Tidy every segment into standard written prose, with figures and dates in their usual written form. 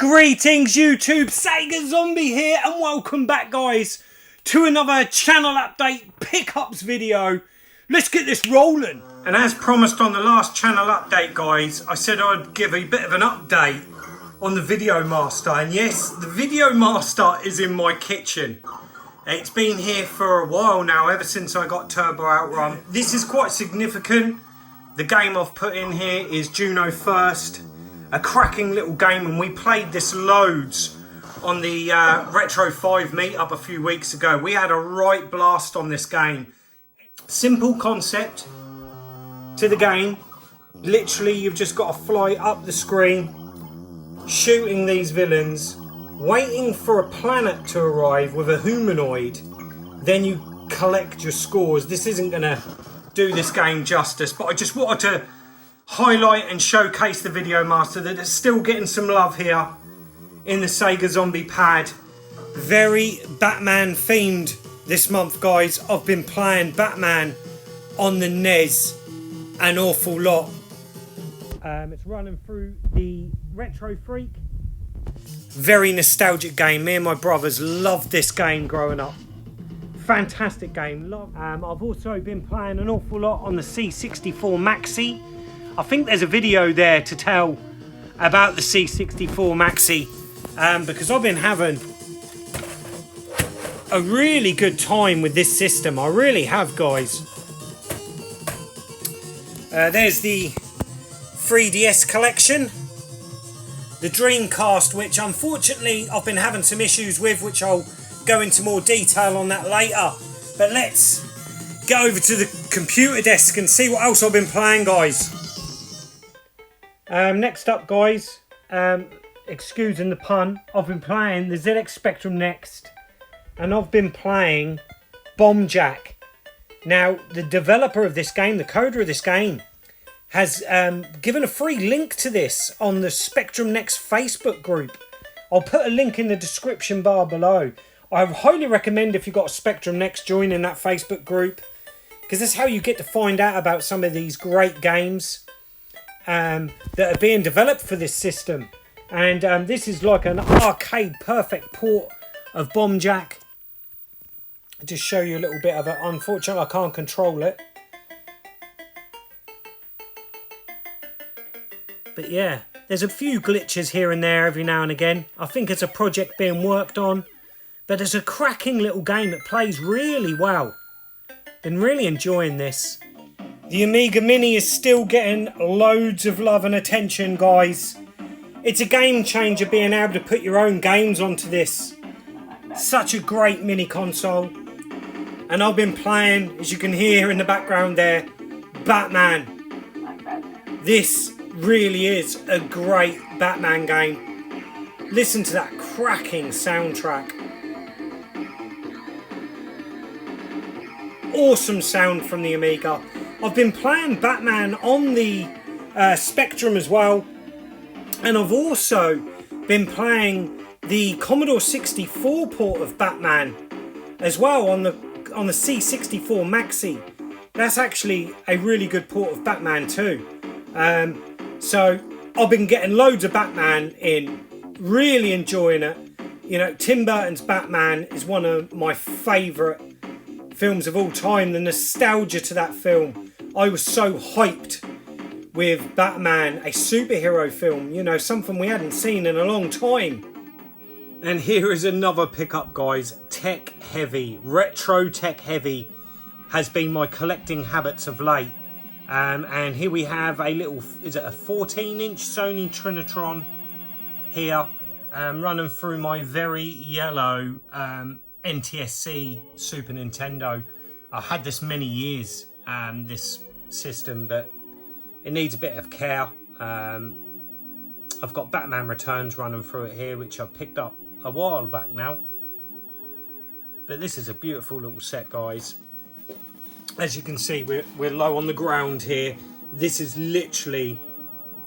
Greetings YouTube, Sega Zombie here and welcome back guys to another channel update pickups video. Let's get this rolling. And as promised on the last channel update guys, I said I'd give a bit of an update on the Video Master, and yes, the Video Master is in my kitchen. It's been here for a while now, ever since I got Turbo Outrun. This is quite significant. The game I've put in here is Juno 1st. A cracking little game, and we played this loads on the Retro 5 meetup a few weeks ago. We had a right blast on this game. Simple concept to the game. Literally, you've just got to fly up the screen, shooting these villains, waiting for a planet to arrive with a humanoid. Then you collect your scores. This isn't going to do this game justice, but I just wanted to highlight and showcase the Video Master, that it's still getting some love here in the Sega Zombie pad. Very Batman themed this month guys. I've been playing Batman on the NES an awful lot. It's running through the Retro Freak. Very nostalgic game. Me and my brothers loved this game growing up. Fantastic game. I've also been playing an awful lot on the C64 Maxi. I think there's a video there to tell about the C64 Maxi, because I've been having a really good time with this system. I really have guys. There's the 3DS collection, the Dreamcast, which unfortunately I've been having some issues with, which I'll go into more detail on that later. But let's get over to the computer desk and see what else I've been playing guys. Next up guys, excusing the pun, I've been playing the ZX Spectrum Next, and I've been playing Bomb Jack. Now the developer of this game, the coder of this game, has given a free link to this on the Spectrum Next Facebook group. I'll put a link in the description bar below. I highly recommend, if you've got a Spectrum Next, joining that Facebook group, because that's how you get to find out about some of these great games that are being developed for this system. And this is like an arcade perfect port of Bomb Jack. I'll just show you a little bit of it. Unfortunately, I can't control it. But yeah, there's a few glitches here and there every now and again. I think it's a project being worked on. But it's a cracking little game that plays really well. Been really enjoying this. The Amiga Mini is still getting loads of love and attention, guys. It's a game changer being able to put your own games onto this. Such a great mini console. And I've been playing, as you can hear in the background there, Batman. This really is a great Batman game. Listen to that cracking soundtrack. Awesome sound from the Amiga. I've been playing Batman on the Spectrum as well, and I've also been playing the Commodore 64 port of Batman as well on the C64 Maxi. That's actually a really good port of Batman too. So I've been getting loads of Batman in, really enjoying it. You know, Tim Burton's Batman is one of my favourite films of all time. The nostalgia to that film. I was so hyped with Batman, a superhero film, you know, something we hadn't seen in a long time. And here is another pickup guys, tech heavy, retro tech heavy has been my collecting habits of late. And here we have a little, is it a 14-inch Sony Trinitron here, running through my very yellow NTSC Super Nintendo. I had this many years, this system, but it needs a bit of care. I've got Batman Returns running through it here, which I picked up a while back now. But this is a beautiful little set, guys. As you can see, we're low on the ground here. This is literally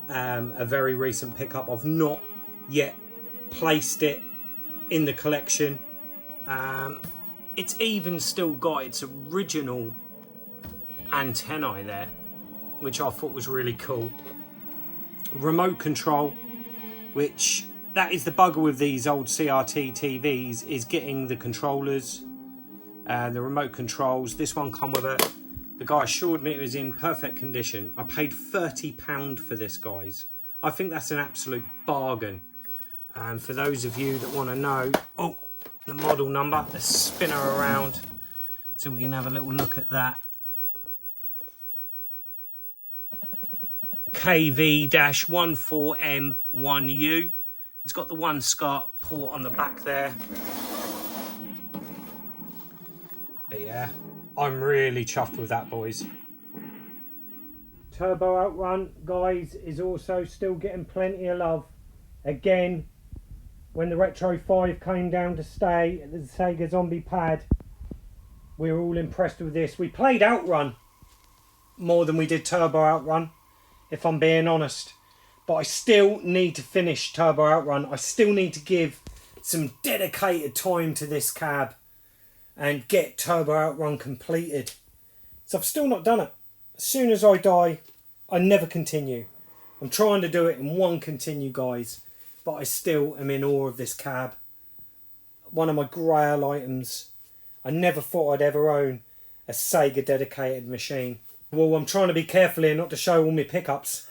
a very recent pickup. I've not yet placed it in the collection. It's even still got its original antennae there, which I thought was really cool. Remote control, which that is the bugger with these old CRT TVs, is getting the controllers and the remote controls. This one come with it. The guy assured me it was in perfect condition. I paid £30 for this, guys. I think that's an absolute bargain. And for those of you that want to know, oh, the model number, let's spin her around so we can have a little look at that. KV-14M1U. It's got the one SCART port on the back there. But yeah, I'm really chuffed with that, boys. Turbo Outrun, guys, is also still getting plenty of love. Again, when the Retro 5 came down to stay at the Sega Zombie Pad, we were all impressed with this. We played Outrun more than we did Turbo Outrun, if I'm being honest. But I still need to finish Turbo Outrun. I still need to give some dedicated time to this cab and get Turbo Outrun completed. So I've still not done it. As soon as I die, I never continue. I'm trying to do it in one continue, guys. But I still am in awe of this cab. One of my grail items. I never thought I'd ever own a Sega dedicated machine. Well, I'm trying to be careful here not to show all my pickups.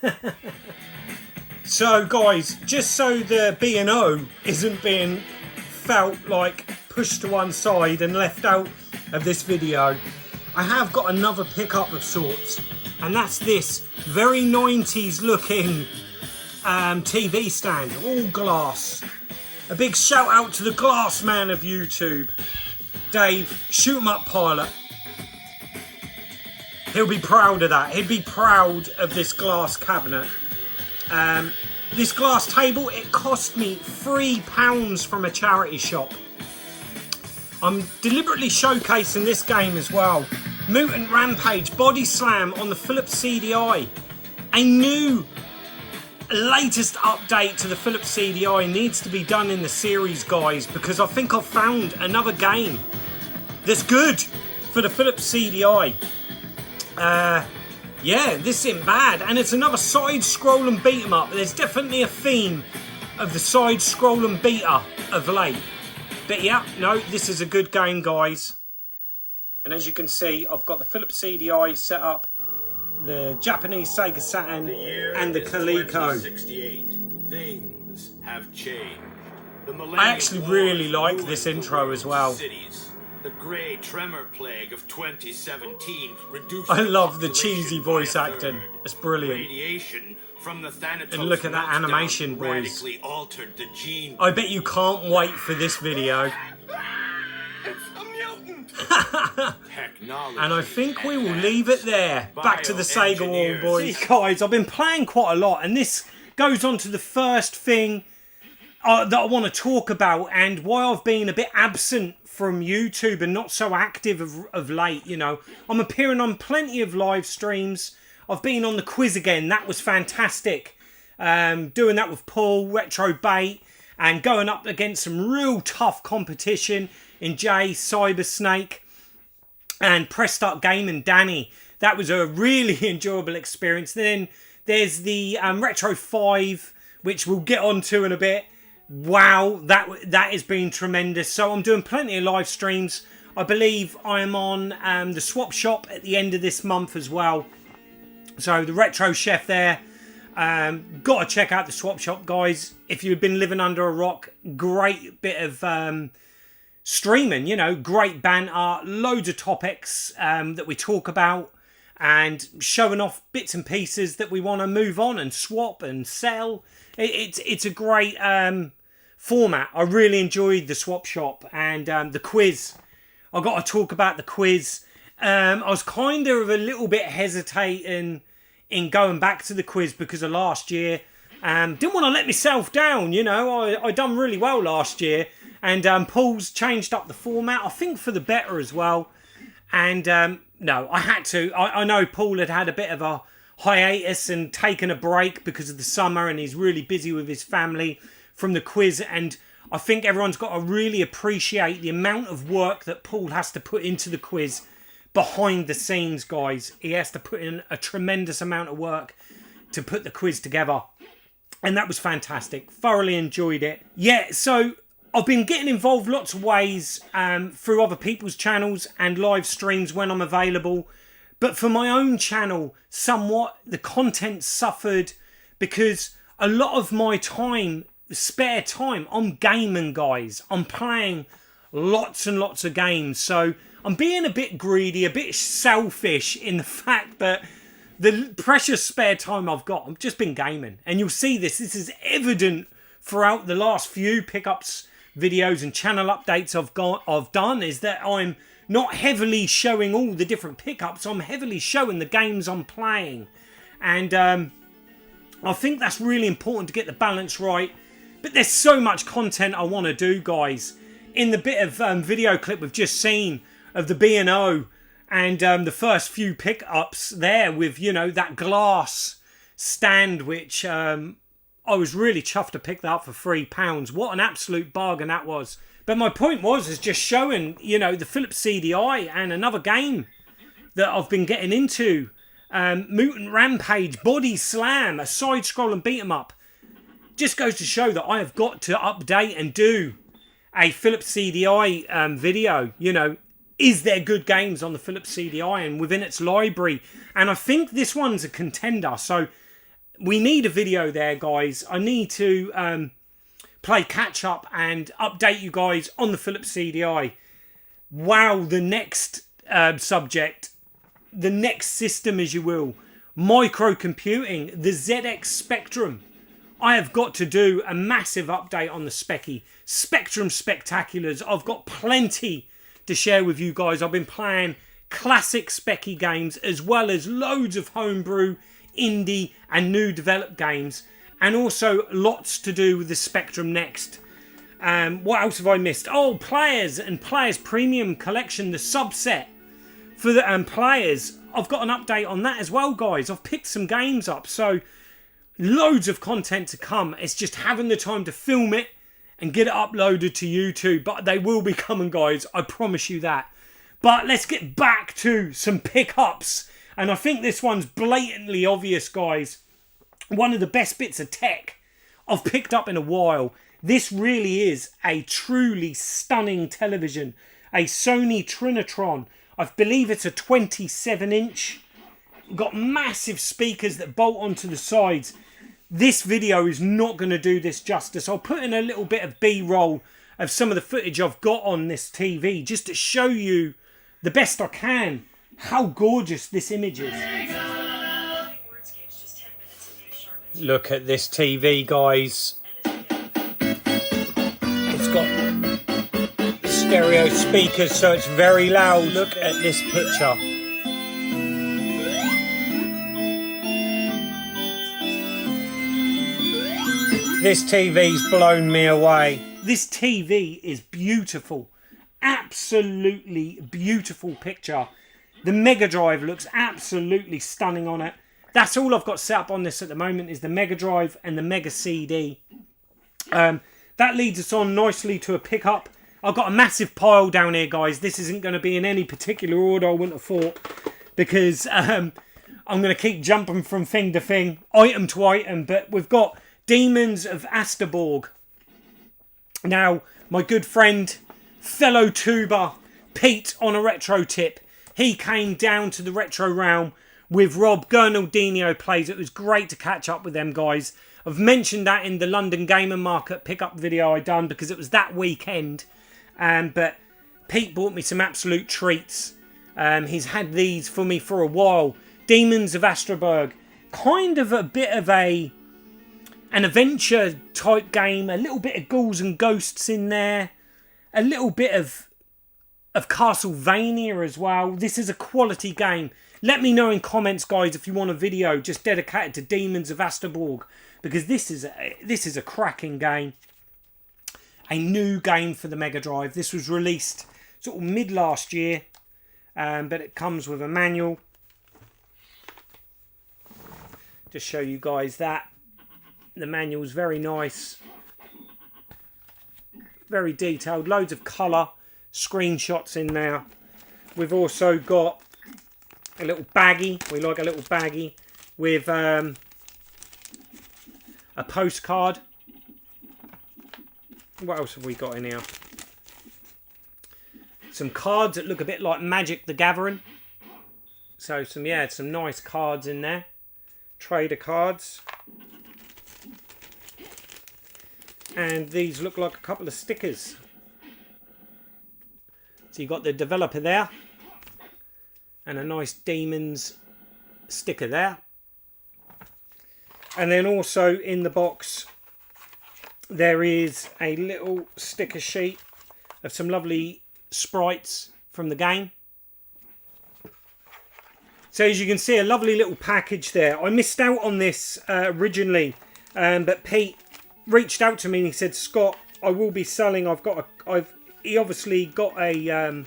So guys, just so the B&O isn't being felt like pushed to one side and left out of this video, I have got another pickup of sorts, and that's this very 90s looking TV stand, all glass. A big shout out to the glass man of YouTube, Dave, shoot 'em up pilot. He'll be proud of that. He'd be proud of this glass cabinet. This glass table, it cost me £3 from a charity shop. I'm deliberately showcasing this game as well. Mutant Rampage Body Slam on the Philips CDI. A new latest update to the Philips CDI needs to be done in the series, guys, because I think I've found another game that's good for the Philips CDI. Yeah, this isn't bad, and it's another side-scrolling beat-em-up. There's definitely a theme of the side-scrolling beater of late. But yeah, no, this is a good game, guys. And as you can see, I've got the Philips CDI set up, the Japanese Sega Saturn, and the Coleco. Things have changed. I actually really like this intro as well. The grey tremor plague of 2017 reduced. I love the cheesy voice acting. It's brilliant. Radiation from the and look at that animation, boys. Altered the gene. I bet you can't wait for this video. It's a mutant. And I think we will leave it there. Back to the Sega wall, boys. See, guys, I've been playing quite a lot, and this goes on to the first thing that I want to talk about, and why I've been a bit absent from YouTube and not so active of late. You know, I'm appearing on plenty of live streams. I've been on the quiz again. That was fantastic. Doing that with Paul, Retro Bait, and going up against some real tough competition in Jay, Cyber Snake, and Press Start Game and Danny. That was a really enjoyable experience. Then there's the Retro 5, which we'll get onto in a bit. Wow, that has been tremendous. So I'm doing plenty of live streams. I believe I'm on the Swap Shop at the end of this month as well. So the Retro Chef there. Got to check out the Swap Shop, guys. If you've been living under a rock, great bit of streaming, you know, great banter, loads of topics that we talk about, and showing off bits and pieces that we want to move on and swap and sell. It's a great format. I really enjoyed the Swap Shop and the quiz. I've got to talk about the quiz. I was kind of a little bit hesitating in going back to the quiz because of last year. Didn't want to let myself down, you know. I done really well last year. And Paul's changed up the format, I think for the better as well. And no, I had to. I know Paul had a bit of a hiatus and taken a break because of the summer, and he's really busy with his family from the quiz. And I think everyone's got to really appreciate the amount of work that Paul has to put into the quiz behind the scenes, guys. He has to put in a tremendous amount of work to put the quiz together. And that was fantastic. Thoroughly enjoyed it. Yeah, so I've been getting involved lots of ways through other people's channels and live streams when I'm available. But for my own channel, somewhat the content suffered because a lot of my time, spare time, I'm gaming, guys. I'm playing lots and lots of games. So I'm being a bit greedy, a bit selfish in the fact that the precious spare time I've got, I've just been gaming. And you'll see this is evident throughout the last few pickups videos and channel updates I've done, is that I'm not heavily showing all the different pickups. I'm heavily showing the games I'm playing. And I think that's really important to get the balance right. But there's so much content I want to do, guys. In the bit of video clip we've just seen of the B&O, and the first few pickups there with, you know, that glass stand, which I was really chuffed to pick that up for £3. What an absolute bargain that was. But my point is just showing, you know, the Philips CDI and another game that I've been getting into. Mutant Rampage, Body Slam, a side-scrolling beat-em-up. Just goes to show that I have got to update and do a Philips CDI video, you know. Is there good games on the Philips CDI and within its library? And I think this one's a contender. So we need a video there, guys. I need to play catch up and update you guys on the Philips CDI. Wow, the next subject, the next system, as you will, microcomputing, the ZX Spectrum. I have got to do a massive update on the Specky. Spectrum Spectaculars. I've got plenty to share with you guys. I've been playing classic Specky games as well as loads of homebrew, indie and new developed games, and also lots to do with the Spectrum Next. What else have I missed? Oh, Players and Players Premium Collection, the subset for the Players. I've got an update on that as well, guys. I've picked some games up, so loads of content to come. It's just having the time to film it and get it uploaded to YouTube. But they will be coming, guys. I promise you that. But let's get back to some pickups. And I think this one's blatantly obvious, guys. One of the best bits of tech I've picked up in a while. This really is a truly stunning television. A Sony Trinitron. I believe it's a 27-inch. Got massive speakers that bolt onto the sides. This video is not going to do this justice. I'll put in a little bit of B-roll of some of the footage I've got on this TV just to show you the best I can how gorgeous this image is. Look at this TV, guys. It's got stereo speakers, so it's very loud. Look at this picture. This TV's blown me away. This TV is beautiful. Absolutely beautiful picture. The Mega Drive looks absolutely stunning on it. That's all I've got set up on this at the moment is the Mega Drive and the Mega CD. That leads us on nicely to a pickup. I've got a massive pile down here, guys. This isn't going to be in any particular order, I wouldn't have thought. Because I'm going to keep jumping from thing to thing, item to item. But we've got Demons of Astaborg. Now, my good friend, fellow tuber, Pete on a retro tip. He came down to the retro realm with Rob. Gernaldinho plays. It was great to catch up with them guys. I've mentioned that in the London Gamer Market pickup video I done because it was that weekend. But Pete bought me some absolute treats. He's had these for me for a while. Demons of Astaborg. Kind of a bit of an adventure type game. A little bit of ghouls and ghosts in there. A little bit of Castlevania as well. This is a quality game. Let me know in comments, guys, if you want a video just dedicated to Demons of Astaborg, because this is a cracking game. A new game for the Mega Drive. This was released sort of mid last year, but it comes with a manual. Just show you guys that. The manual's very nice. Very detailed. Loads of colour. Screenshots in there. We've also got a little baggie. We like a little baggie with a a postcard. What else have we got in here? Some cards that look a bit like Magic the Gathering. So some nice cards in there. Trader cards. And these look like a couple of stickers. So you've got the developer there. And a nice Demons sticker there. And then also in the box there is a little sticker sheet of some lovely sprites from the game. So as you can see, a lovely little package there. I missed out on this originally, but Pete reached out to me and he said, Scott, I will be selling. He obviously got a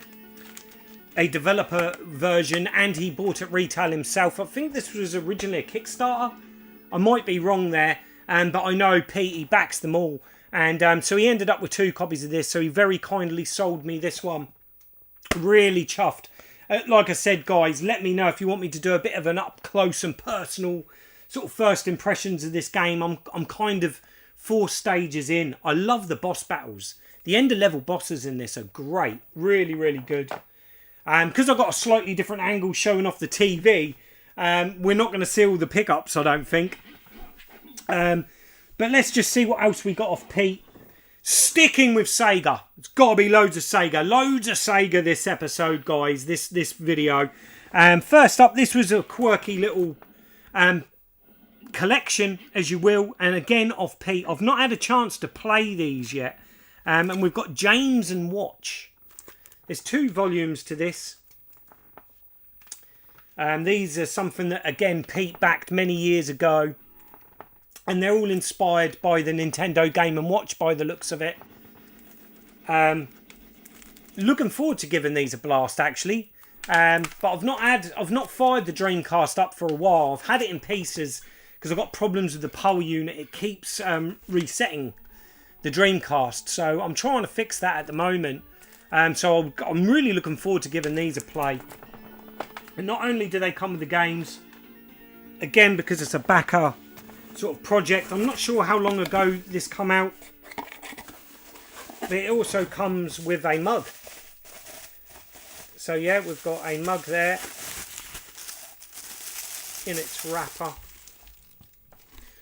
developer version and he bought it retail himself. I think this was originally a Kickstarter. I might be wrong there, but I know Pete, he backs them all. And so he ended up with 2 copies of this. So he very kindly sold me this one. Really chuffed. Like I said, guys, let me know if you want me to do a bit of an up close and personal sort of first impressions of this game. I'm kind of 4 stages in. I love the boss battles. The end of level bosses in this are great. Really, really good. Because I've got a slightly different angle showing off the TV, we're not going to see all the pickups, I don't think. But let's just see what else we got off Pete. Sticking with Sega. It's got to be loads of Sega. Loads of Sega this episode, guys. This video. First up, this was a quirky little collection, as you will. And again, off Pete. I've not had a chance to play these yet. And we've got James and Watch. There's 2 volumes to this. These are something that, again, Pete backed many years ago. And they're all inspired by the Nintendo Game & Watch by the looks of it. Looking forward to giving these a blast, actually. But I've not fired the Dreamcast up for a while. I've had it in pieces because I've got problems with the power unit. It keeps resetting the Dreamcast. So I'm trying to fix that at the moment. So I'm really looking forward to giving these a play. And not only do they come with the games, again, because it's a backer sort of project. I'm not sure how long ago this come out, but it also comes with a mug. So yeah, we've got a mug there in its wrapper.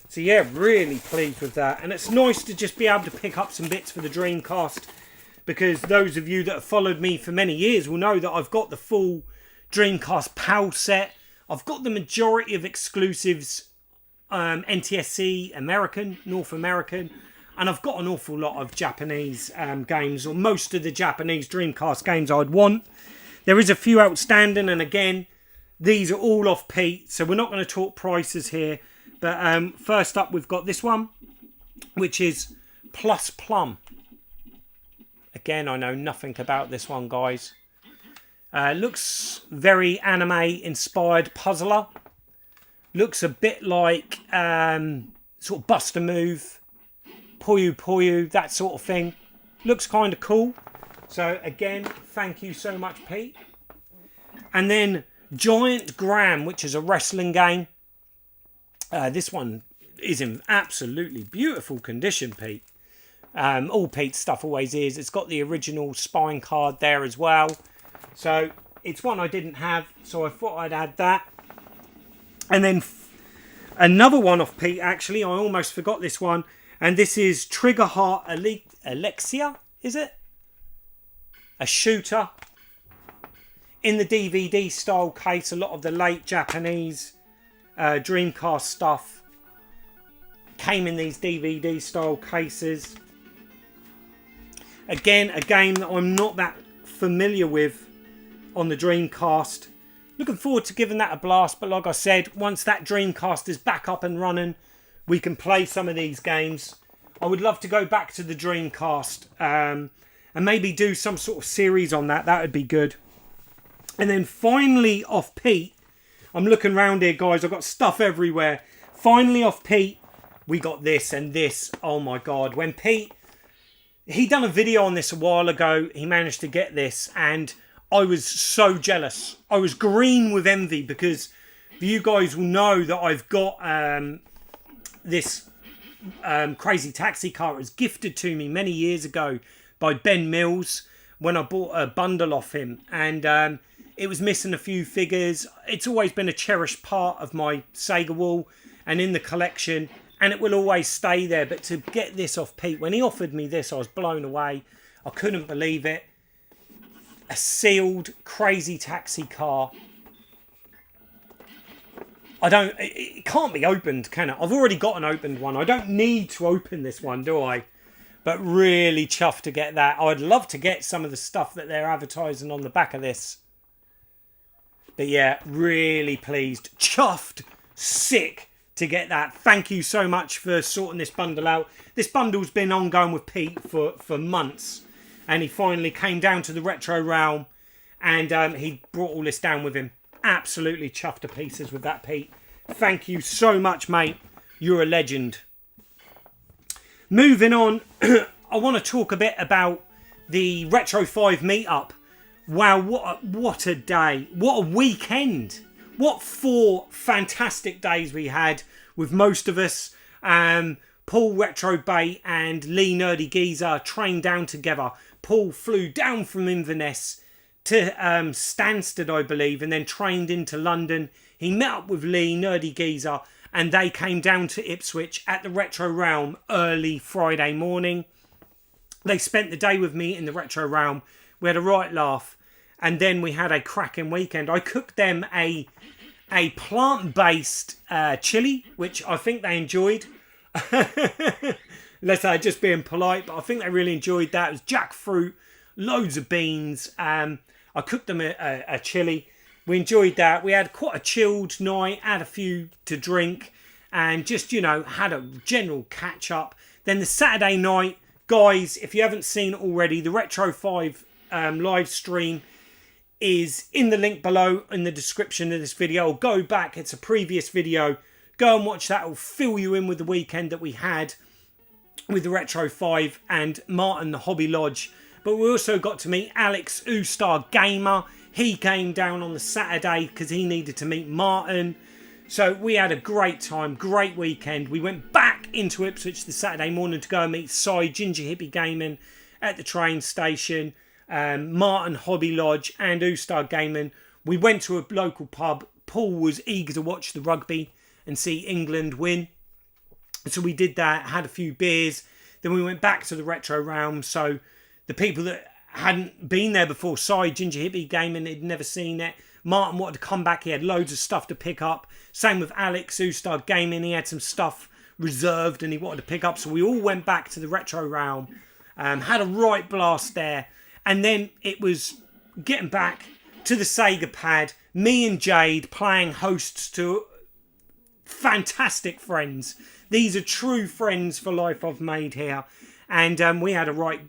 So yeah, really pleased with that. And it's nice to just be able to pick up some bits for the Dreamcast, because those of you that have followed me for many years will know that I've got the full Dreamcast PAL set. I've got the majority of exclusives, NTSC, American, North American, and I've got an awful lot of Japanese games, or most of the Japanese Dreamcast games I'd want. There is a few outstanding, and again, these are all off Pete, so we're not going to talk prices here. But first up, we've got this one, which is Plus Plum. Again, I know nothing about this one, guys. Looks very anime-inspired puzzler. Looks a bit like sort of Bust a Move, Puyo Puyo, that sort of thing. Looks kind of cool. So again, thank you so much, Pete. And then Giant Gram, which is a wrestling game. This one is in absolutely beautiful condition, Pete. All Pete's stuff always is. It's got the original spine card there as well. So it's one I didn't have, so I thought I'd add that. And then another one off Pete, actually. I almost forgot this one. And this is Trigger Heart Alexia, is it? A shooter. In the DVD style case, a lot of the late Japanese Dreamcast stuff came in these DVD style cases. Again, a game that I'm not that familiar with on the Dreamcast. Looking forward to giving that a blast, but like I said, once that Dreamcast is back up and running, we can play some of these games. I would love to go back to the Dreamcast and maybe do some sort of series on that. That would be good. And then finally off Pete, I'm looking around here, guys. I've got stuff everywhere. Finally off Pete, we got this and this. Oh my God. When Pete, he done a video on this a while ago. He managed to get this and I was so jealous. I was green with envy because you guys will know that I've got this Crazy Taxi Car. It was gifted to me many years ago by Ben Mills when I bought a bundle off him, and it was missing a few figures. It's always been a cherished part of my Sega wall and in the collection, and it will always stay there. But to get this off Pete, when he offered me this, I was blown away. I couldn't believe it. A sealed Crazy Taxi Car. It can't be opened, can it? I've already got an opened one. I don't need to open this one, do I? But really chuffed to get that. I'd love to get some of the stuff that they're advertising on the back of this. But yeah, really pleased. Chuffed. Sick to get that. Thank you so much for sorting this bundle out. This bundle's been ongoing with Pete for months. And he finally came down to the retro realm. And he brought all this down with him. Absolutely chuffed to pieces with that, Pete. Thank you so much, mate. You're a legend. Moving on, I want to talk a bit about the Retro 5 meetup. Wow, what a day. What a weekend. What 4 fantastic days we had with most of us. Paul Retro Bait and Lee Nerdy Geezer trained down together. Paul flew down from Inverness to Stansted, I believe, and then trained into London. He met up with Lee, Nerdy Geezer, and they came down to Ipswich at the Retro Realm early Friday morning. They spent the day with me in the Retro Realm. We had a right laugh, and then we had a cracking weekend. I cooked them a plant-based chili, which I think they enjoyed. Let's say just being polite, but I think they really enjoyed that. It was jackfruit, loads of beans. I cooked them a chili. We enjoyed that. We had quite a chilled night, had a few to drink, and just, had a general catch up. Then the Saturday night, guys, if you haven't seen it already, the Retro 5 live stream is in the link below in the description of this video. Go back, it's a previous video. Go and watch that. It'll fill you in with the weekend that we had with the Retro 5 and Martin, the Hobby Lodge. But we also got to meet Alex, Ewstargamer. He came down on the Saturday because he needed to meet Martin. So we had a great time, great weekend. We went back into Ipswich the Saturday morning to go and meet Cy, Ginger Hippy Gaming at the train station. Martin, Hobby Lodge and Ewstargamer. We went to a local pub. Paul was eager to watch the rugby and see England win. So we did that, had a few beers. Then we went back to the Retro Realm. So the people that hadn't been there before, Cy, Ginger Hippy Gaming, had never seen it. Martin wanted to come back. He had loads of stuff to pick up. Same with Alex, Ewstargamer. He had some stuff reserved and he wanted to pick up. So we all went back to the Retro Realm. Had a right blast there. And then it was getting back to the Sega pad. Me and Jade playing hosts to fantastic friends. These are true friends for life I've made here. And we had a right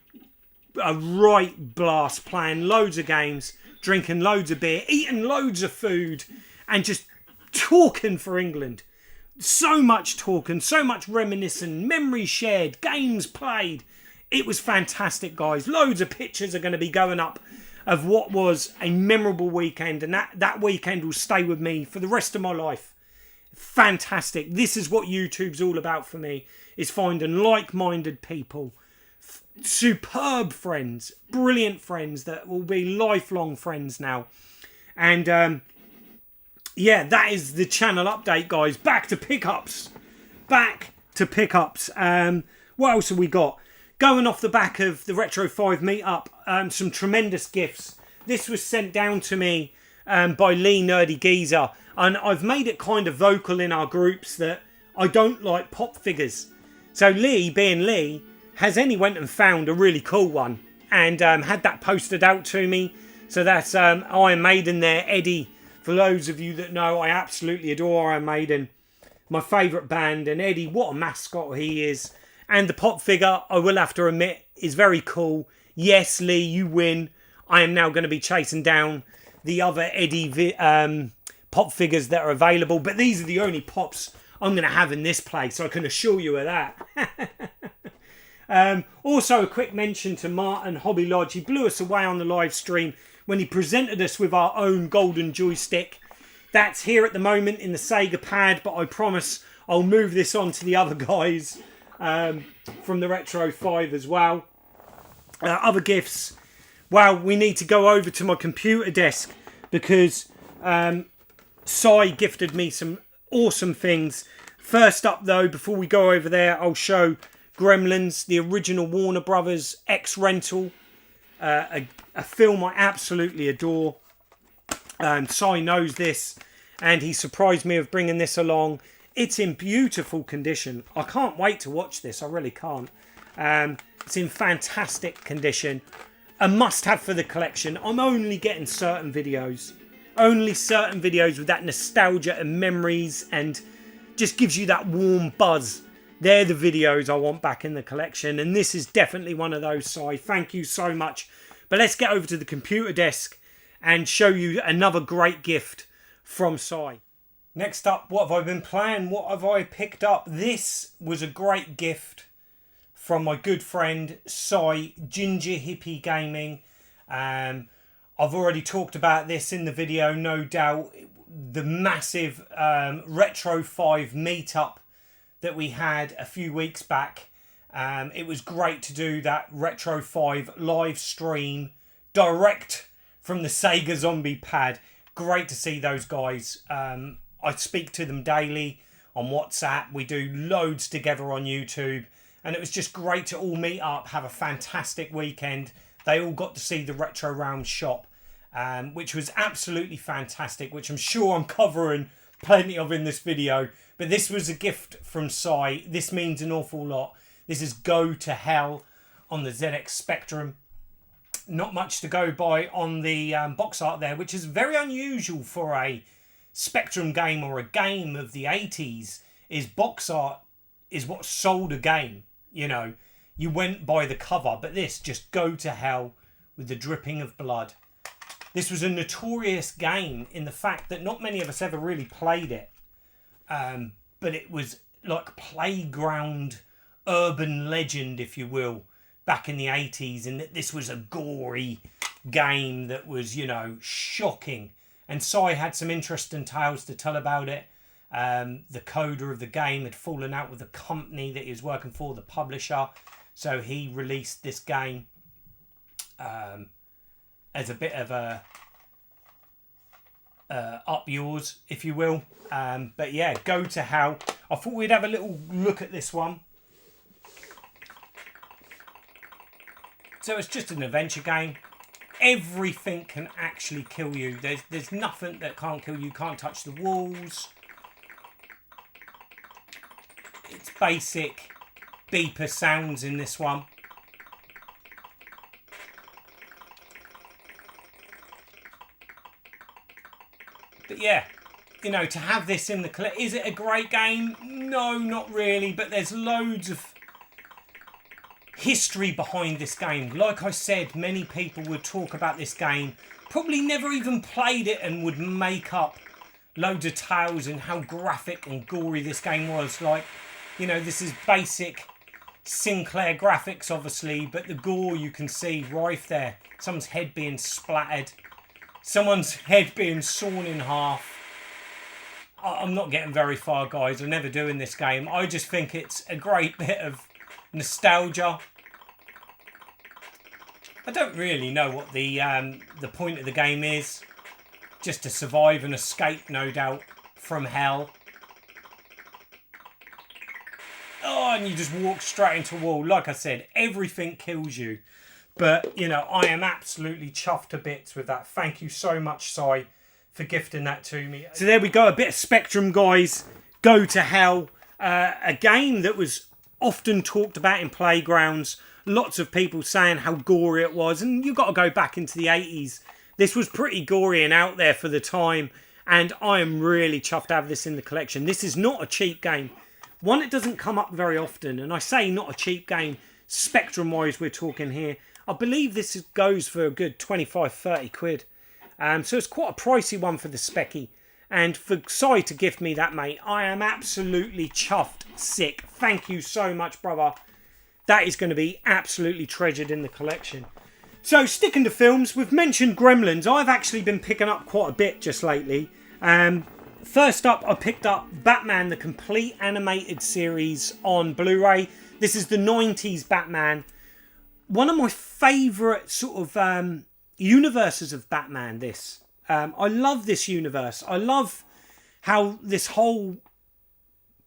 blast playing loads of games, drinking loads of beer, eating loads of food, and just talking for England. So much talking, so much reminiscing, memories shared, games played. It was fantastic, guys. Loads of pictures are going to be going up of what was a memorable weekend, and that weekend will stay with me for the rest of my life. Fantastic. This is what YouTube's all about for me, is finding like-minded people. Superb friends, brilliant friends that will be lifelong friends now. And yeah, that is the channel update, guys. Back to pickups. What else have we got? Going off the back of the Retro 5 meetup, some tremendous gifts. This was sent down to me by Lee Nerdy Geezer, and I've made it kind of vocal in our groups that I don't like pop figures. So Lee, being Lee, has went and found a really cool one and had that posted out to me. So that's Iron Maiden there. Eddie, for those of you that know, I absolutely adore Iron Maiden. My favourite band. And Eddie, what a mascot he is. And the pop figure, I will have to admit, is very cool. Yes, Lee, you win. I am now going to be chasing down the other Eddie pop figures that are available. But these are the only pops I'm going to have in this place. So I can assure you of that. Also, a quick mention to Martin, Hobby Lodge. He blew us away on the live stream when he presented us with our own golden joystick. That's here at the moment in the Sega pad, but I promise I'll move this on to the other guys from the Retro 5 as well. Other gifts, well, we need to go over to my computer desk because Sai gifted me some awesome things. First up though, before we go over there, I'll show Gremlins, the original Warner Brothers X-Rental, a film I absolutely adore. Sai knows this and he surprised me of bringing this along. It's in beautiful condition. I can't wait to watch this, I really can't. It's in fantastic condition. A must-have for the collection. I'm only getting certain videos. Only certain videos with that nostalgia and memories and just gives you that warm buzz. They're the videos I want back in the collection. And this is definitely one of those, Si. Thank you so much. But let's get over to the computer desk and show you another great gift from Si. Next up, what have I been playing? What have I picked up? This was a great gift from my good friend Si, Ginger Hippy Gaming. I've already talked about this in the video, no doubt. The massive Retro 5 meetup that we had a few weeks back. It was great to do that Retro 5 live stream direct from the Sega Zombie pad. Great to see those guys. I speak to them daily on WhatsApp. We do loads together on YouTube. And it was just great to all meet up, have a fantastic weekend. They all got to see the Retro Realms shop, which was absolutely fantastic, which I'm sure I'm covering plenty of in this video. But this was a gift from Si. This means an awful lot. This is Go to Hell on the ZX Spectrum. Not much to go by on the box art there, which is very unusual for a Spectrum game or a game of the 80s. Is box art is what sold a game. You know, you went by the cover, but this just Go to Hell with the dripping of blood. This was a notorious game in the fact that not many of us ever really played it. But it was like playground urban legend, if you will, back in the 80s. And that this was a gory game that was, you know, shocking. And Si had some interesting tales to tell about it. The coder of the game had fallen out with the company that he was working for, the publisher. So he released this game as a bit of a up yours, if you will. But yeah, Go to Hell. I thought we'd have a little look at this one. So it's just an adventure game. Everything can actually kill you. There's nothing that can't kill you. You can't touch the walls. It's basic beeper sounds in this one. But yeah, you know, to have this in the collection, is it a great game? No, not really, but there's loads of history behind this game. Like I said, many people would talk about this game, probably never even played it, and would make up loads of tales and how graphic and gory this game was. Like, you know, this is basic Sinclair graphics, obviously, but the gore you can see rife there. Someone's head being splattered. Someone's head being sawn in half. I'm not getting very far, guys. I'm never doing this game. I just think it's a great bit of nostalgia. I don't really know what the point of the game is. Just to survive and escape, no doubt, from hell. Oh, and you just walk straight into a wall. Like I said, everything kills you. But, you know, I am absolutely chuffed to bits with that. Thank you so much, Si, for gifting that to me. So there we go, a bit of Spectrum, guys. Go to Hell. A game that was often talked about in playgrounds. Lots of people saying how gory it was. And you've got to go back into the 80s. This was pretty gory and out there for the time. And I am really chuffed to have this in the collection. This is not a cheap game. One, it doesn't come up very often. And I say not a cheap game, Spectrum-wise we're talking here. I believe this goes for a good 25-30 quid. So it's quite a pricey one for the Specky. And for Si to gift me that, mate, I am absolutely chuffed sick. Thank you so much, brother. That is going to be absolutely treasured in the collection. So, sticking to films, we've mentioned Gremlins. I've actually been picking up quite a bit just lately. First up, I picked up Batman, the complete animated series on Blu-ray. This is the 90s Batman. One of my favourite sort of universes of Batman, this. I love this universe. I love how this whole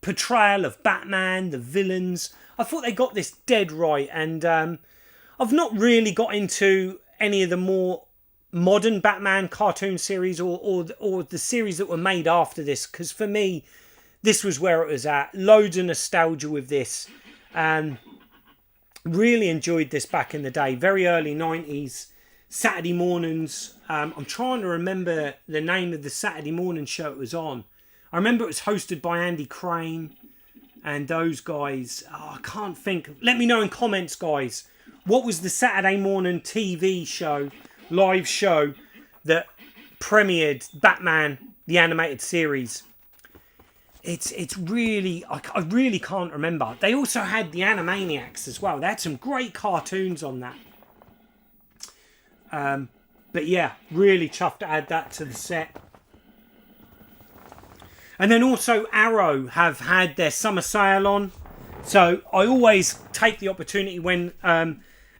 portrayal of Batman, the villains, I thought they got this dead right. And I've not really got into any of the more modern Batman cartoon series or the series that were made after this, because for me this was where it was at. Loads of nostalgia with this, and really enjoyed this back in the day. Very early 90s Saturday mornings. I'm trying to remember the name of the Saturday morning show it was on. I remember it was hosted by Andy Crane and those guys. I can't think. Let me know in comments, guys, what was the Saturday morning TV show, live show, that premiered Batman the animated series. It's really, I really can't remember. They also had the Animaniacs as well. They had some great cartoons on that. But yeah, really chuffed to add that to the set. And then also Arrow have had their summer sale on. So I always take the opportunity when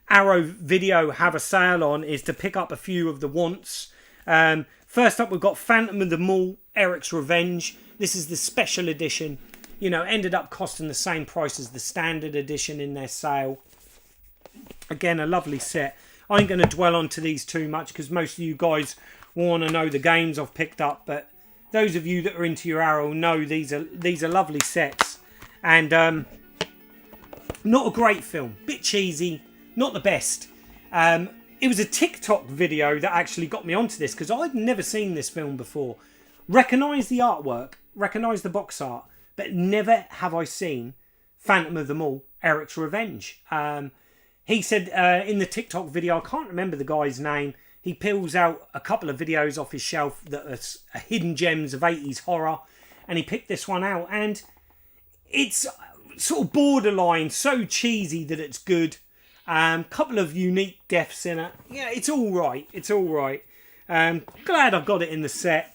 Arrow Video have a sale on is to pick up a few of the wants. First up, we've got Phantom of the Mall, Eric's Revenge. This is the special edition. You know, ended up costing the same price as the standard edition in their sale. Again, a lovely set. I ain't going to dwell onto these too much because most of you guys want to know the games I've picked up. But those of you that are into your Arrow know these are lovely sets. And not a great film. Bit cheesy. Not the best. It was a TikTok video that actually got me onto this because I'd never seen this film before. Recognise the artwork, recognise the box art, but never have I seen Phantom of the Mall, Eric's Revenge. He said in the TikTok video, I can't remember the guy's name, he peels out a couple of videos off his shelf that are hidden gems of 80s horror, and he picked this one out, and it's sort of borderline, so cheesy that it's good. Couple of unique deaths in it. Yeah, it's all right. It's all right. Glad I've got it in the set.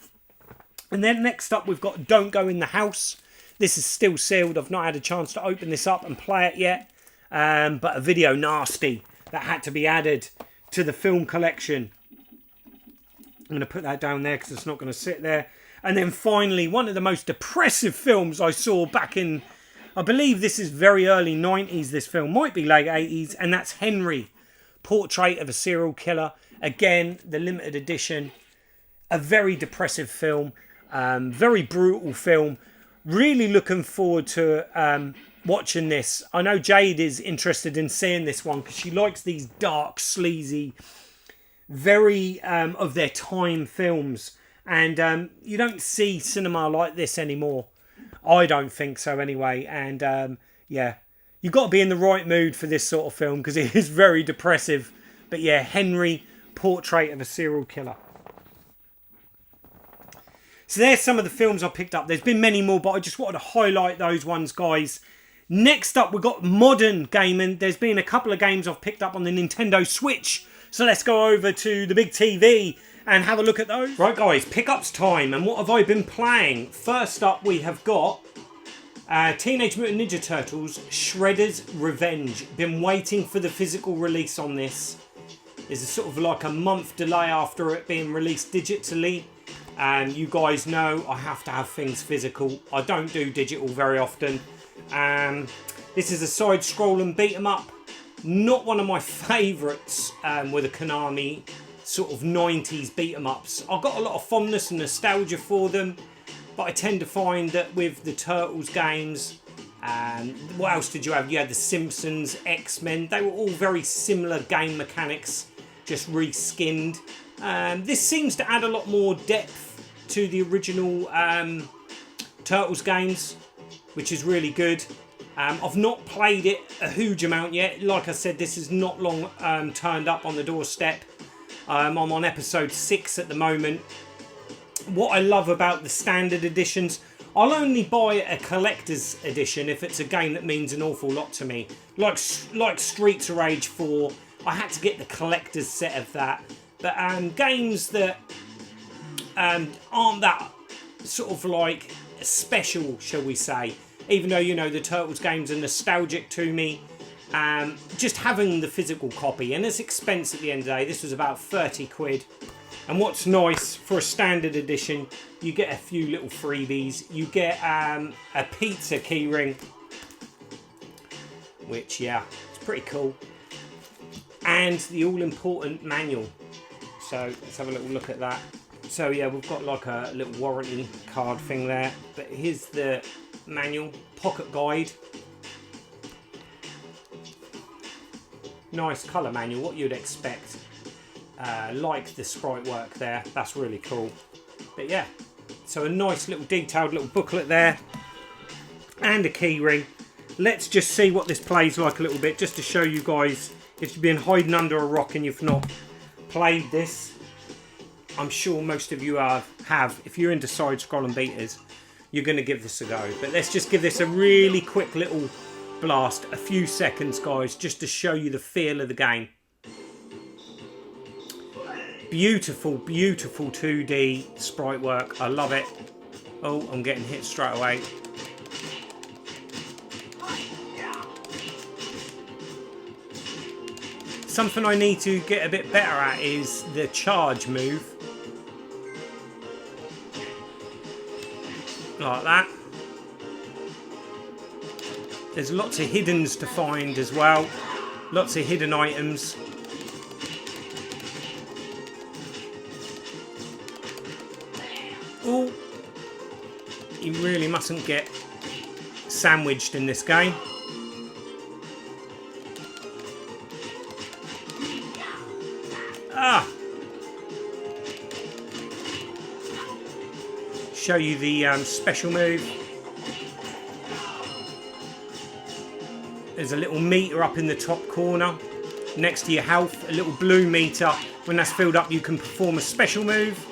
And then next up, we've got Don't Go in the House. This is still sealed. I've not had a chance to open this up and play it yet. But a video nasty that had to be added to the film collection. I'm going to put that down there because it's not going to sit there. And then finally, one of the most depressive films I saw back in, I believe this is very early 90s, this film. Might be late 80s. And that's Henry, Portrait of a Serial Killer. Again, the limited edition. A very depressive film. Very brutal film. Really looking forward to watching this. I know Jade is interested in seeing this one because she likes these dark, sleazy, very of their time films. And you don't see cinema like this anymore. I don't think so anyway. And yeah, you've got to be in the right mood for this sort of film because it is very depressive. But yeah, Henry, Portrait of a Serial Killer. So there's some of the films I picked up. There's been many more, but I just wanted to highlight those ones, guys. Next up, we've got modern gaming. There's been a couple of games I've picked up on the Nintendo Switch. So let's go over to the big TV and have a look at those. Right, guys, pickups time. And what have I been playing? First up, we have got Teenage Mutant Ninja Turtles, Shredder's Revenge. Been waiting for the physical release on this. There's a sort of like a month delay after it being released digitally. And you guys know I have to have things physical. I don't do digital very often. This is a side-scrolling beat-em-up. Not one of my favourites with a Konami sort of 90s beat-em-ups. I've got a lot of fondness and nostalgia for them. But I tend to find that with the Turtles games, what else did you have? You had the Simpsons, X-Men. They were all very similar game mechanics, just reskinned. This seems to add a lot more depth to the original Turtles games, which is really good. I've not played it a huge amount yet. Like I said, this is not long turned up on the doorstep. I'm on episode 6 at the moment. What I love about the standard editions, I'll only buy a collector's edition if it's a game that means an awful lot to me. Like Streets of Rage 4, I had to get the collector's set of that. But games that aren't that sort of like special, shall we say. Even though, you know, the Turtles games are nostalgic to me, just having the physical copy, and it's expense at the end of the day. This was about 30 quid. And what's nice, for a standard edition, you get a few little freebies. You get a pizza keyring, which, yeah, it's pretty cool. And the all-important manual. So let's have a little look at that. So yeah, we've got like a little warranty card thing there. But here's the manual, pocket guide. Nice colour manual, what you'd expect. Like the sprite work there, that's really cool. But yeah, so a nice little detailed little booklet there. And a key ring. Let's just see what this plays like a little bit, just to show you guys, if you've been hiding under a rock and you've not played this. I'm sure most of you have. If you're into side-scrolling beaters, you're going to give this a go. But let's just give this a really quick little blast, a few seconds, guys, just to show you the feel of the game. Beautiful, beautiful 2D sprite work. I love it. Oh, I'm getting hit straight away. Something I need to get a bit better at is the charge move. Like that. There's lots of hiddens to find as well. Lots of hidden items. Oh, you really mustn't get sandwiched in this game. Ah! Show you the special move. There's a little meter up in the top corner next to your health, a little blue meter. When that's filled up, you can perform a special move.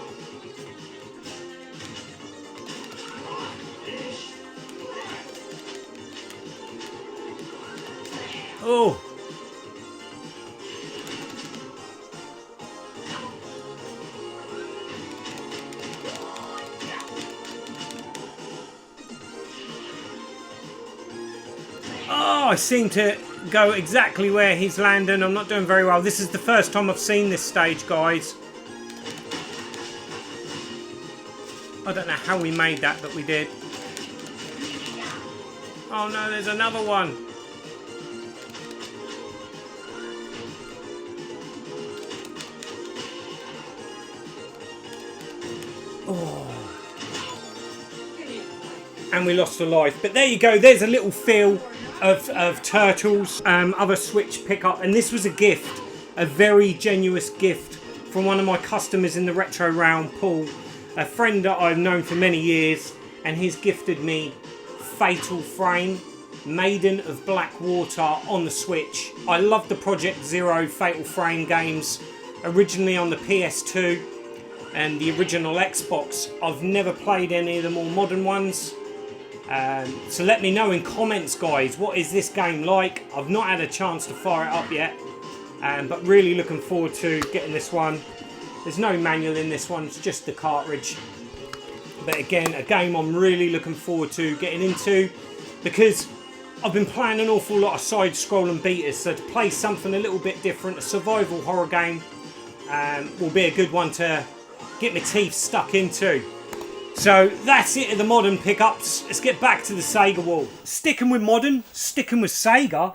Oh! I seem to go exactly where he's landing. I'm not doing very well. This is the first time I've seen this stage, guys. I don't know how we made that, but we did. Oh no, there's another one. Oh. And we lost a life. But there you go. There's a little feel of Turtles, other Switch pickup, and this was a gift, a very generous gift from one of my customers in the retro realm, Paul, a friend that I've known for many years, and he's gifted me Fatal Frame, Maiden of Blackwater on the Switch. I love the Project Zero Fatal Frame games, originally on the PS2 and the original Xbox. I've never played any of the more modern ones. So let me know in comments, guys, what is this game like? I've not had a chance to fire it up yet, but really looking forward to getting this one. There's no manual in this one, it's just the cartridge. But again, a game I'm really looking forward to getting into, because I've been playing an awful lot of side-scrolling beaters, so to play something a little bit different, a survival horror game, will be a good one to get my teeth stuck into. So that's it of the modern pickups. Let's get back to the Sega wall. Sticking with modern, sticking with Sega,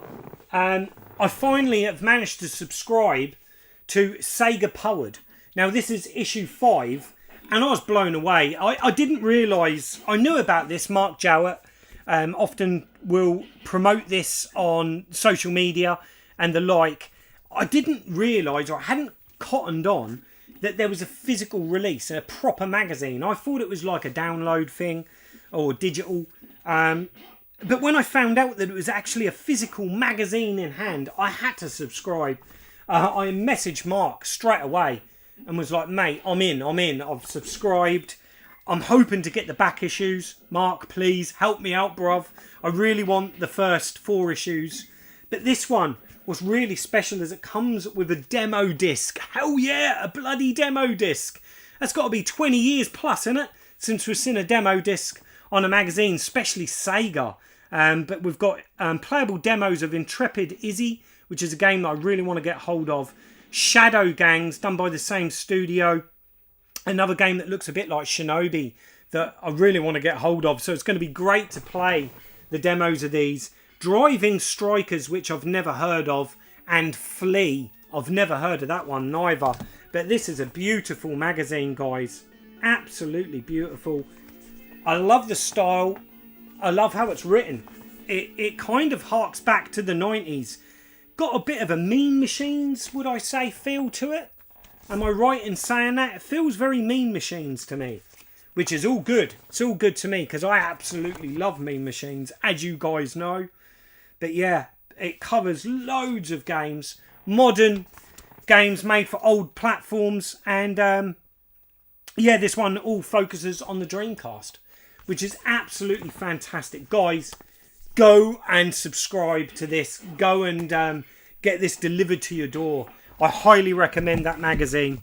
I finally have managed to subscribe to Sega Powered. Now this is issue 5, and I was blown away. I didn't realise, I knew about this. Mark Jowett often will promote this on social media and the like. I didn't realise, or I hadn't cottoned on, that there was a physical release, a proper magazine. I thought it was like a download thing or digital. But when I found out that it was actually a physical magazine in hand, I had to subscribe. I messaged Mark straight away and was like, mate, I'm in. I've subscribed. I'm hoping to get the back issues. Mark, please help me out, bruv. I really want the first 4 issues. But this one was really special as it comes with a demo disc. Hell yeah, a bloody demo disc. That's got to be 20 years plus, isn't it? since we've seen a demo disc on a magazine, especially Sega. But we've got playable demos of Intrepid Izzy, which is a game that I really want to get hold of. Shadow Gangs, done by the same studio. Another game that looks a bit like Shinobi that I really want to get hold of. So it's going to be great to play the demos of these. Driving Strikers, which I've never heard of. And Flea. I've never heard of that one neither. But this is a beautiful magazine, guys. Absolutely beautiful. I love the style. I love how it's written. It kind of harks back to the 90s. Got a bit of a Mean Machines, would I say, feel to it. Am I right in saying that? It feels very Mean Machines to me. Which is all good. It's all good to me because I absolutely love Mean Machines, as you guys know. But yeah, it covers loads of games. Modern games made for old platforms. And yeah, this one all focuses on the Dreamcast, which is absolutely fantastic. Guys, go and subscribe to this. Go and get this delivered to your door. I highly recommend that magazine.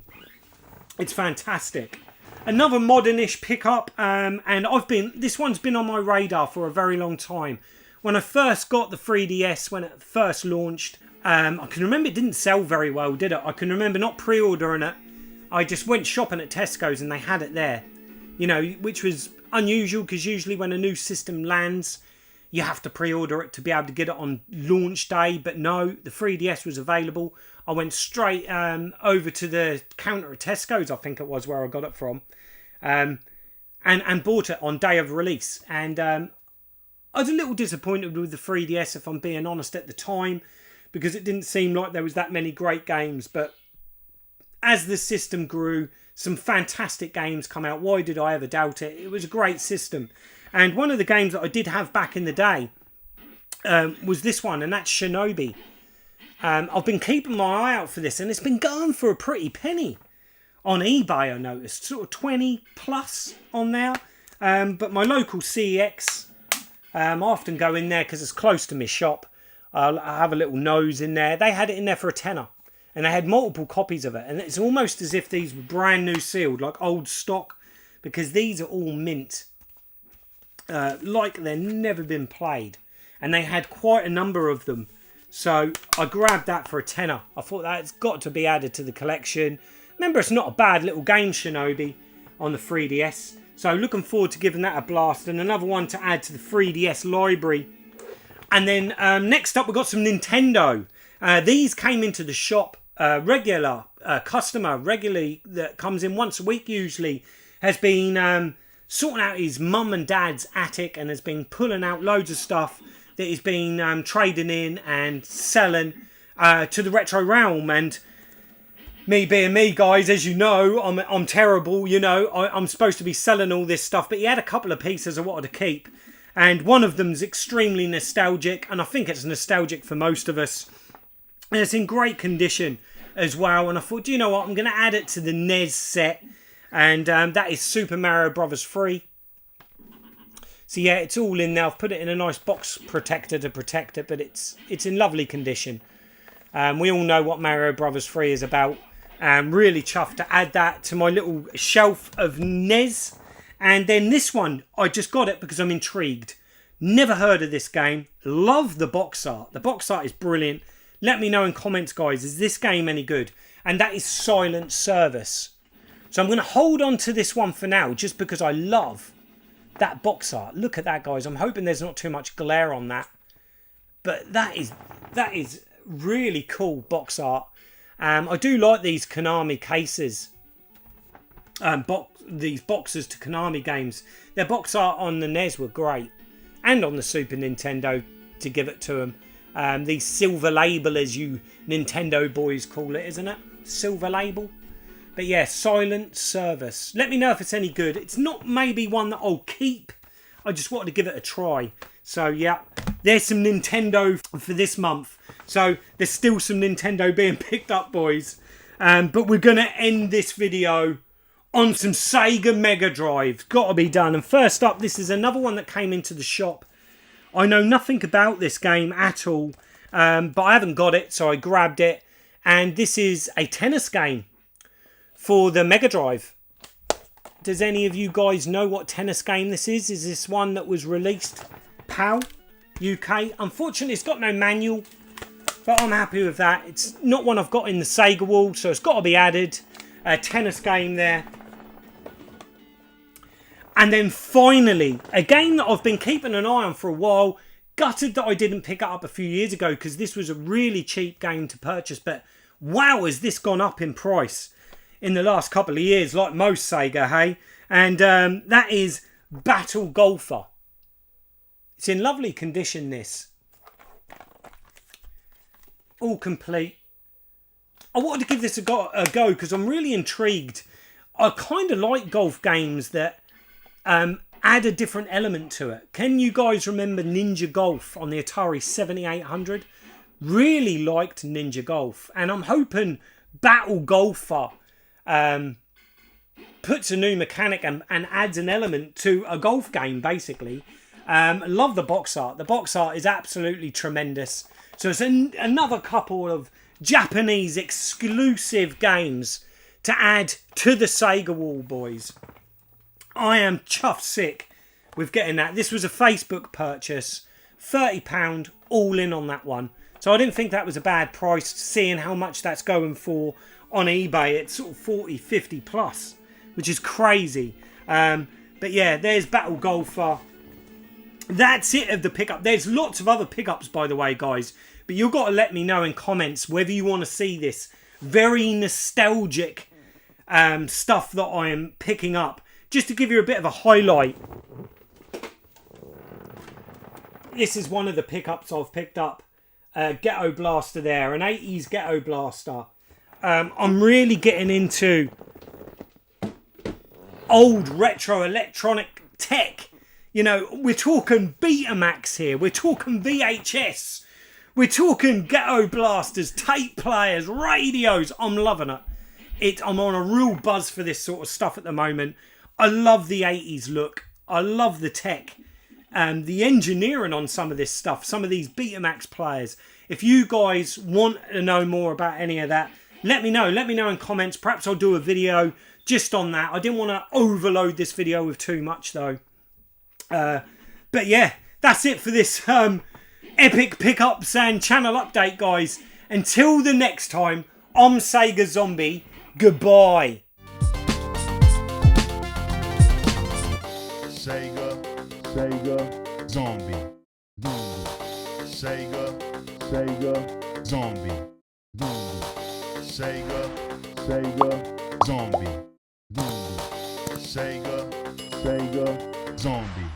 It's fantastic. Another modernish pickup, and this one's been on my radar for a very long time. When I first got the 3DS, when it first launched, I can remember it didn't sell very well, did it? I can remember not pre-ordering it. I just went shopping at Tesco's and they had it there. You know, which was unusual because usually when a new system lands, you have to pre-order it to be able to get it on launch day. But no, the 3DS was available. I went straight over to the counter at Tesco's, I think it was where I got it from, and bought it on day of release. And I was a little disappointed with the 3DS, if I'm being honest, at the time, because it didn't seem like there was that many great games. But as the system grew, some fantastic games come out. Why did I ever doubt it? It was a great system. And one of the games that I did have back in the day was this one, and that's Shinobi. I've been keeping my eye out for this, and it's been going for a pretty penny on eBay, I noticed. Sort of 20 plus on there. But my local CEX, I often go in there because it's close to my shop. I'll have a little nose in there. They had it in there for a tenner. And they had multiple copies of it. And it's almost as if these were brand new sealed, like old stock. Because these are all mint. Like they've never been played. And they had quite a number of them. So I grabbed that for a tenner. I thought that's got to be added to the collection. Remember, it's not a bad little game, Shinobi, on the 3DS. So looking forward to giving that a blast. And another one to add to the 3DS library. And then next up, we've got some Nintendo. These came into the shop. Regular customer, regularly, that comes in once a week usually, has been sorting out his mum and dad's attic and has been pulling out loads of stuff that he's been trading in and selling to the retro realm. And me being me, guys, as you know, I'm terrible. You know, I'm supposed to be selling all this stuff, but he had a couple of pieces I wanted to keep, and one of them's extremely nostalgic, and I think it's nostalgic for most of us, and it's in great condition as well. And I thought, do you know what, I'm going to add it to the NES set, and that is Super Mario Bros. 3. So yeah, it's all in there. I've put it in a nice box protector to protect it, but it's in lovely condition. We all know what Mario Bros. 3 is about. Really chuffed to add that to my little shelf of NES. And then this one, I just got it because I'm intrigued. Never heard of this game. Love the box art. The box art is brilliant. Let me know in comments, guys, is this game any good? And that is Silent Service. So I'm going to hold on to this one for now, just because I love that box art. Look at that, guys. I'm hoping there's not too much glare on that. But that is really cool box art. I do like these Konami cases. These boxes to Konami games. Their box art on the NES were great. And on the Super Nintendo, to give it to them. These silver label, as you Nintendo boys call it, isn't it? Silver label. But yeah, Silent Service. Let me know if it's any good. It's not maybe one that I'll keep. I just wanted to give it a try. So yeah, there's some Nintendo for this month. So there's still some Nintendo being picked up, boys. But we're going to end this video on some Sega Mega Drive. Got to be done. And first up, this is another one that came into the shop. I know nothing about this game at all. But I haven't got it, so I grabbed it. And this is a tennis game for the Mega Drive. Does any of you guys know what tennis game this is? Is this one that was released PAL UK? Unfortunately, it's got no manual, but I'm happy with that. It's not one I've got in the Sega wall, so it's got to be added. A tennis game there. And then finally, a game that I've been keeping an eye on for a while. Gutted that I didn't pick it up a few years ago because this was a really cheap game to purchase. But wow, has this gone up in price in the last couple of years, like most Sega, hey? And that is Battle Golfer. It's in lovely condition, this. All complete. I wanted to give this a go because I'm really intrigued. I kind of like golf games that add a different element to it. Can you guys remember Ninja Golf on the Atari 7800? Really liked Ninja Golf. And I'm hoping Battle Golfer puts a new mechanic and adds an element to a golf game, basically. Love the box art. The box art is absolutely tremendous. So it's another couple of Japanese exclusive games to add to the Sega wall, boys. I am chuffed sick with getting that. This was a Facebook purchase. £30 all in on that one. So I didn't think that was a bad price, seeing how much that's going for on eBay. It's sort of 40, 50 plus, which is crazy. But yeah, there's Battle Golfer. That's it of the pickup. There's lots of other pickups, by the way, guys. But you've got to let me know in comments whether you want to see this very nostalgic stuff that I am picking up. Just to give you a bit of a highlight. This is one of the pickups I've picked up. Ghetto Blaster there. An 80s Ghetto Blaster. I'm really getting into old retro electronic tech. You know, we're talking Betamax here. We're talking VHS. We're talking Ghetto Blasters, tape players, radios. I'm loving it. I'm on a real buzz for this sort of stuff at the moment. I love the 80s look. I love the tech. The engineering on some of this stuff. Some of these Betamax players. If you guys want to know more about any of that, let me know. Let me know in comments. Perhaps I'll do a video just on that. I didn't want to overload this video with too much though. But yeah, that's it for this epic pickups and channel update, guys. Until the next time, I'm Sega Zombie. Goodbye. Sega Zombie. Sega Zombie. Sega Zombie. Sega Zombie.